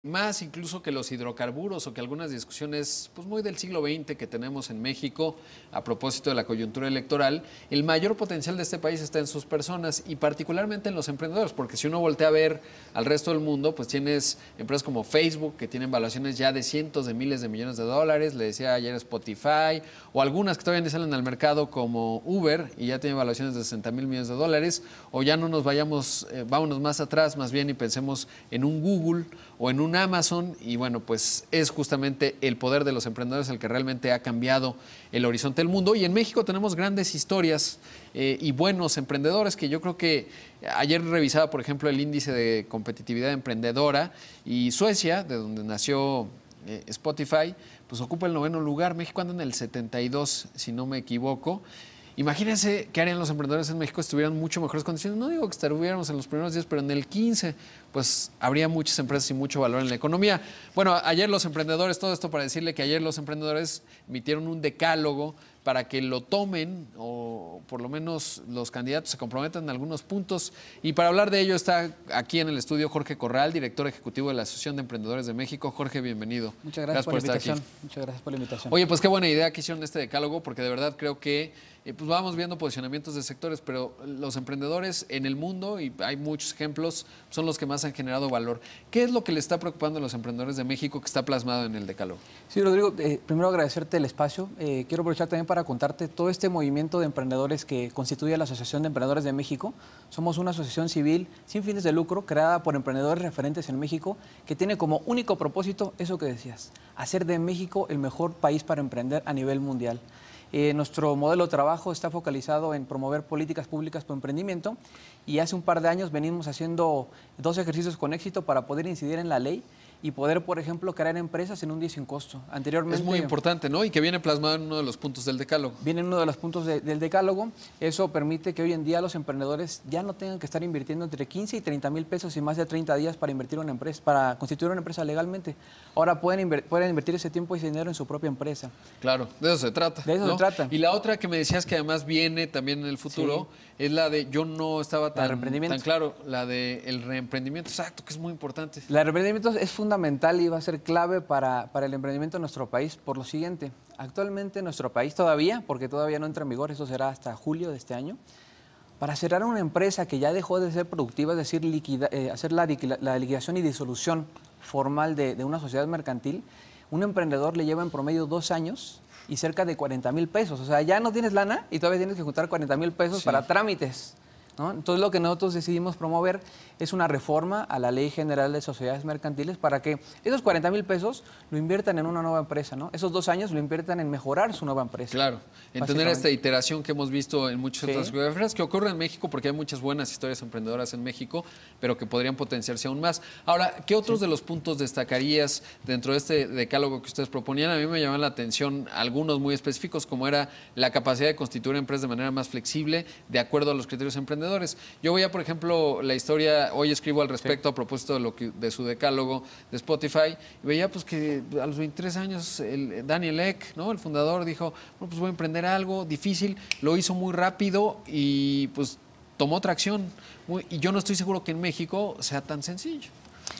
Más incluso que los hidrocarburos o que algunas discusiones pues muy del siglo XX que tenemos en México a propósito de la coyuntura electoral, el mayor potencial de este país está en sus personas y particularmente en los emprendedores, porque si uno voltea a ver al resto del mundo, pues tienes empresas como Facebook que tienen valuaciones ya de cientos de miles de millones de dólares, le decía ayer Spotify, o algunas que todavía no salen al mercado como Uber y ya tienen valuaciones de 60,000 millones de dólares, o ya no nos vayamos, vámonos más atrás más bien y pensemos en un Google o en un Amazon, y bueno, pues es justamente el poder de los emprendedores el que realmente ha cambiado el horizonte del mundo. Y en México tenemos grandes historias y buenos emprendedores que yo creo que ayer revisaba, por ejemplo, el índice de competitividad emprendedora y Suecia, de donde nació Spotify, pues ocupa el 9º lugar. México anda en el 72, si no me equivoco. Imagínense qué harían los emprendedores en México si estuvieran mucho mejores condiciones. No digo que estuviéramos en los primeros 10, pero en el 15, pues habría muchas empresas y mucho valor en la economía. Bueno, ayer los emprendedores, todo esto para decirle que ayer los emprendedores emitieron un decálogo para que lo tomen, o por lo menos los candidatos se comprometan en algunos puntos. Y para hablar de ello está aquí en el estudio Jorge Corral, director ejecutivo de la Asociación de Emprendedores de México. Jorge, bienvenido. Muchas gracias por la invitación. Muchas gracias por la invitación. Oye, pues qué buena idea que hicieron este decálogo, porque de verdad creo que pues vamos viendo posicionamientos de sectores, pero los emprendedores en el mundo, y hay muchos ejemplos, son los que más han generado valor. ¿Qué es lo que le está preocupando a los emprendedores de México que está plasmado en el decálogo? Sí, Rodrigo, primero agradecerte el espacio. Quiero aprovechar también para contarte todo este movimiento de emprendedores que constituye la Asociación de Emprendedores de México. Somos una asociación civil sin fines de lucro, creada por emprendedores referentes en México, que tiene como único propósito eso que decías, hacer de México el mejor país para emprender a nivel mundial. Nuestro modelo de trabajo está focalizado en promover políticas públicas por emprendimiento, y hace un par de años venimos haciendo 2 ejercicios con éxito para poder incidir en la ley y poder, por ejemplo, crear empresas en un día sin costo. Anteriormente, es muy importante, ¿no? Y que viene plasmado en uno de los puntos del decálogo. Viene en uno de los puntos del decálogo. Eso permite que hoy en día los emprendedores ya no tengan que estar invirtiendo entre 15 y 30 mil pesos y más de 30 días para invertir una empresa, para constituir una empresa legalmente. Ahora pueden invertir ese tiempo y ese dinero en su propia empresa. Claro, de eso se trata. De eso se trata. Y la otra que me decías que además viene también en el futuro, sí, es la de, yo no estaba tan claro, la de el reemprendimiento, exacto, que es muy importante. El reemprendimiento es fundamental y va a ser clave para el emprendimiento en nuestro país por lo siguiente. Actualmente en nuestro país todavía, porque todavía no entra en vigor, eso será hasta julio de este año, para cerrar una empresa que ya dejó de ser productiva, es decir, hacer la liquidación y disolución formal de una sociedad mercantil, un emprendedor le lleva en promedio 2 años y cerca de 40,000 pesos. O sea, ya no tienes lana y todavía tienes que juntar 40,000 pesos, sí, para trámites, ¿no? Entonces, lo que nosotros decidimos promover es una reforma a la Ley General de Sociedades Mercantiles para que esos 40,000 pesos lo inviertan en una nueva empresa, ¿no? Esos 2 años lo inviertan en mejorar su nueva empresa. Claro, en tener esta iteración que hemos visto en muchas otras geografías, que ocurre en México, porque hay muchas buenas historias emprendedoras en México, pero que podrían potenciarse aún más. Ahora, ¿qué otros de los puntos destacarías dentro de este decálogo que ustedes proponían? A mí me llaman la atención algunos muy específicos, como era la capacidad de constituir empresas de manera más flexible, de acuerdo a los criterios emprendedores. Yo veía, por ejemplo, la historia, hoy escribo al respecto a propósito de su decálogo de Spotify, y veía pues que a los 23 años el Daniel Ek, ¿no?, el fundador, dijo, bueno, pues voy a emprender algo difícil, lo hizo muy rápido y pues tomó tracción. Y yo no estoy seguro que en México sea tan sencillo.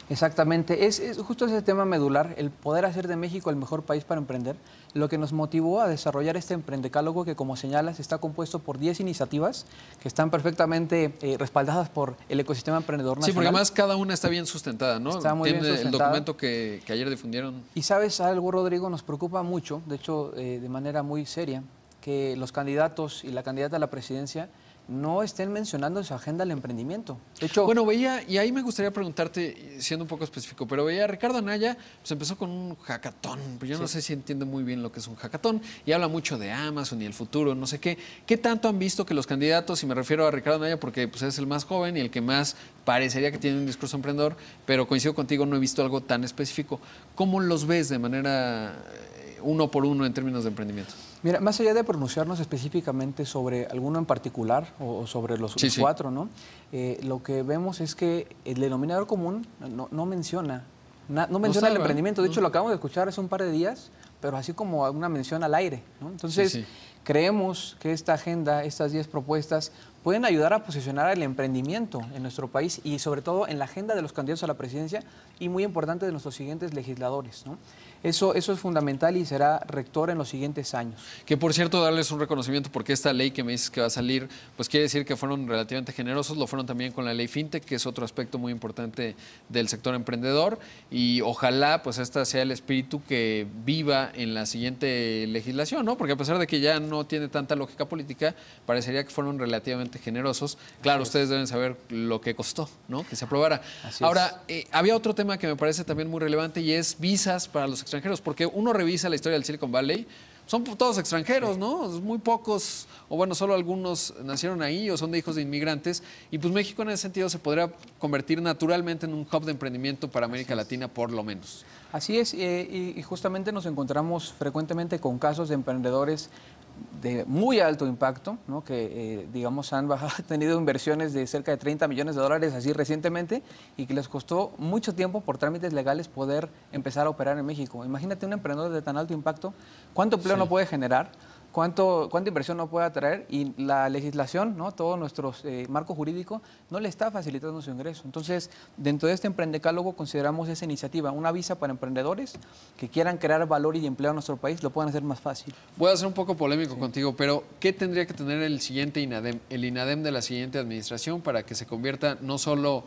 Exactamente, es justo ese tema medular, el poder hacer de México el mejor país para emprender, lo que nos motivó a desarrollar este emprendecálogo que, como señalas, está compuesto por 10 iniciativas que están perfectamente respaldadas por el ecosistema emprendedor nacional. Sí, porque además cada una está bien sustentada, ¿no? Está muy bien sustentada. El documento que ayer difundieron. Y sabes algo, Rodrigo, nos preocupa mucho, de hecho, de manera muy seria, que los candidatos y la candidata a la presidencia no estén mencionando en su agenda el emprendimiento. De hecho, bueno, veía, y ahí me gustaría preguntarte, siendo un poco específico, pero veía a Ricardo Anaya, pues empezó con un hackathon, pero yo no sé si entiende muy bien lo que es un hackathon, y habla mucho de Amazon y el futuro, no sé qué. ¿Qué tanto han visto que los candidatos, y me refiero a Ricardo Anaya porque pues, es el más joven y el que más parecería que tiene un discurso emprendedor, pero coincido contigo, no he visto algo tan específico? ¿Cómo los ves de manera uno por uno en términos de emprendimiento? Mira, más allá de pronunciarnos específicamente sobre alguno en particular o sobre los 4, ¿no? Lo que vemos es que el denominador común no menciona el emprendimiento. De hecho, lo acabamos de escuchar hace un par de días, pero así como una mención al aire, ¿no? Entonces, creemos que esta agenda, estas 10 propuestas, pueden ayudar a posicionar el emprendimiento en nuestro país y sobre todo en la agenda de los candidatos a la presidencia y muy importante de nuestros siguientes legisladores, ¿no? Eso es fundamental y será rector en los siguientes años. Que por cierto, darles un reconocimiento porque esta ley que me dices que va a salir, pues quiere decir que fueron relativamente generosos, lo fueron también con la ley FinTech, que es otro aspecto muy importante del sector emprendedor, y ojalá pues esta sea el espíritu que viva en la siguiente legislación, ¿no? Porque a pesar de que ya no tiene tanta lógica política, parecería que fueron relativamente generosos. Claro, ustedes deben saber lo que costó, ¿no? Que se aprobara. Ahora, había otro tema que me parece también muy relevante y es visas para los extranjeros, porque uno revisa la historia del Silicon Valley, son todos extranjeros, ¿no? Muy pocos, o bueno, solo algunos nacieron ahí o son de hijos de inmigrantes, y pues México en ese sentido se podría convertir naturalmente en un hub de emprendimiento para América Latina, por lo menos. Así es, y justamente nos encontramos frecuentemente con casos de emprendedores de muy alto impacto, ¿no? Que digamos han tenido inversiones de cerca de 30 millones de dólares así recientemente y que les costó mucho tiempo por trámites legales poder empezar a operar en México. Imagínate un emprendedor de tan alto impacto, ¿cuánto empleo no puede generar? ¿Cuánta inversión no puede atraer? Y la legislación, ¿no? Todo nuestro marco jurídico no le está facilitando su ingreso. Entonces, dentro de este emprendecálogo consideramos esa iniciativa, una visa para emprendedores que quieran crear valor y empleo en nuestro país, lo puedan hacer más fácil. Voy a ser un poco polémico contigo, pero ¿qué tendría que tener el siguiente INADEM, el INADEM de la siguiente administración para que se convierta no solo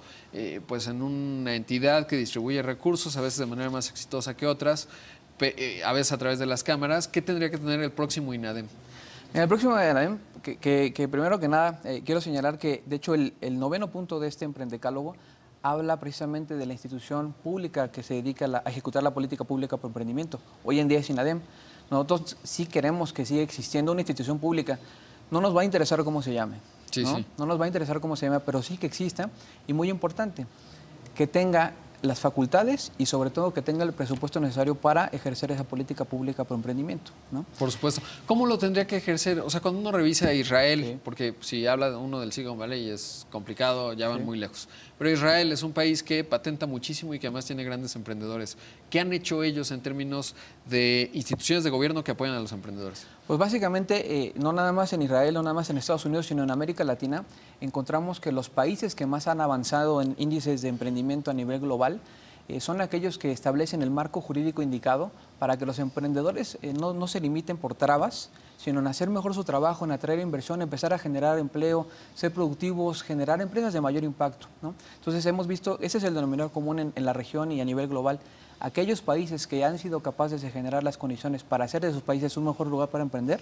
pues en una entidad que distribuye recursos, a veces de manera más exitosa que otras, a veces a través de las cámaras? ¿Qué tendría que tener el próximo INADEM? En el próximo INADEM, que primero que nada quiero señalar que de hecho el noveno punto de este emprendecálogo habla precisamente de la institución pública que se dedica a ejecutar la política pública por emprendimiento. Hoy en día es INADEM. Nosotros sí queremos que siga existiendo una institución pública. No nos va a interesar cómo se llame, ¿no? No nos va a interesar cómo se llame, pero sí que exista y muy importante, que tenga las facultades y sobre todo que tenga el presupuesto necesario para ejercer esa política pública por emprendimiento, ¿no? Por supuesto. ¿Cómo lo tendría que ejercer? O sea, cuando uno revisa a Israel, porque si habla uno del Silicon Valley es complicado, ya van muy lejos. Pero Israel es un país que patenta muchísimo y que además tiene grandes emprendedores. ¿Qué han hecho ellos en términos de instituciones de gobierno que apoyan a los emprendedores? Pues básicamente, no nada más en Israel, no nada más en Estados Unidos, sino en América Latina, encontramos que los países que más han avanzado en índices de emprendimiento a nivel global son aquellos que establecen el marco jurídico indicado para que los emprendedores no se limiten por trabas, sino en hacer mejor su trabajo, en atraer inversión, empezar a generar empleo, ser productivos, generar empresas de mayor impacto, ¿no? Entonces hemos visto, ese es el denominador común en la región y a nivel global. Aquellos países que han sido capaces de generar las condiciones para hacer de sus países un mejor lugar para emprender,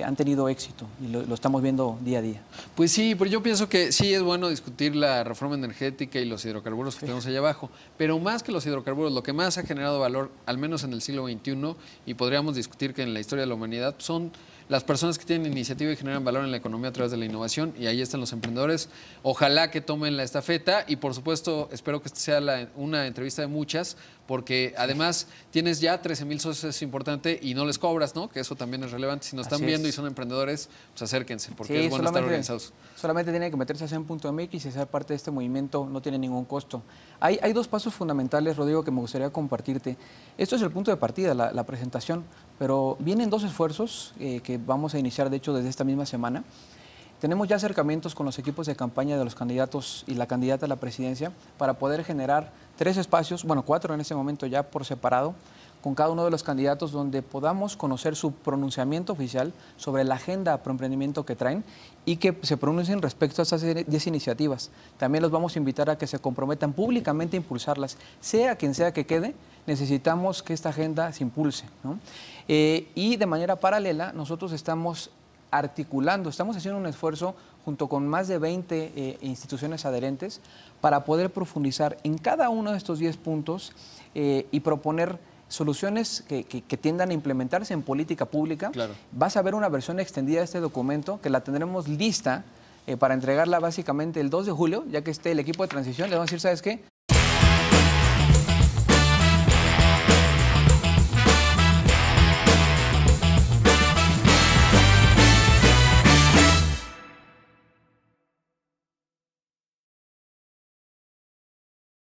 han tenido éxito y lo estamos viendo día a día. Pues sí, pero yo pienso que sí es bueno discutir la reforma energética y los hidrocarburos que tenemos allá abajo, pero más que los hidrocarburos, lo que más ha generado valor, al menos en el siglo XXI, y podríamos discutir que en la historia de la humanidad, son las personas que tienen iniciativa y generan valor en la economía a través de la innovación, y ahí están los emprendedores. Ojalá que tomen la estafeta y, por supuesto, espero que esta sea una entrevista de muchas, porque además tienes ya 13,000 socios, es importante, y no les cobras, ¿no? Que eso también es relevante. Si nos están viendo y son emprendedores, pues acérquense, porque es bueno estar organizados. Solamente tienen que meterse a CEN.mx y ser parte de este movimiento, no tiene ningún costo. Hay dos pasos fundamentales, Rodrigo, que me gustaría compartirte. Esto es el punto de partida, la presentación, pero vienen dos esfuerzos que vamos a iniciar, de hecho, desde esta misma semana. Tenemos ya acercamientos con los equipos de campaña de los candidatos y la candidata a la presidencia para poder generar 3 espacios, bueno, 4 en este momento ya por separado, con cada uno de los candidatos donde podamos conocer su pronunciamiento oficial sobre la agenda pro emprendimiento que traen y que se pronuncien respecto a estas 10 iniciativas. También los vamos a invitar a que se comprometan públicamente a impulsarlas. Sea quien sea que quede, necesitamos que esta agenda se impulse, ¿no? Y de manera paralela, nosotros estamos articulando, estamos haciendo un esfuerzo junto con más de 20 instituciones adherentes para poder profundizar en cada uno de estos 10 puntos y proponer soluciones que tiendan a implementarse en política pública. Claro. Vas a ver una versión extendida de este documento que la tendremos lista para entregarla básicamente el 2 de julio, ya que esté el equipo de transición. Le vamos a decir, ¿sabes qué?